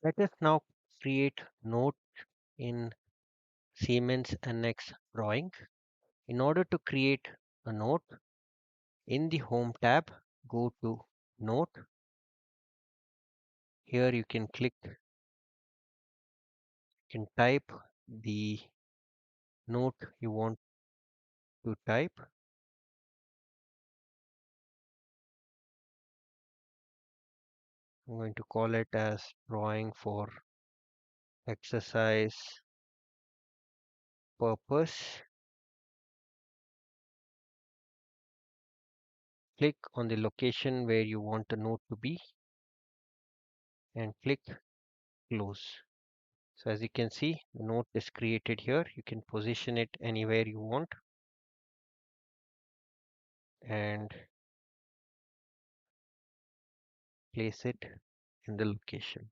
Let us now create note in Siemens NX drawing. In order to create a note, in the Home tab, go to Note. Here you can type the note you want to type. I'm going to call it as drawing for exercise purpose. Click on the location where you want the note to be and click close. So as you can see, the note is created here. You can position it anywhere you want and place it in the location.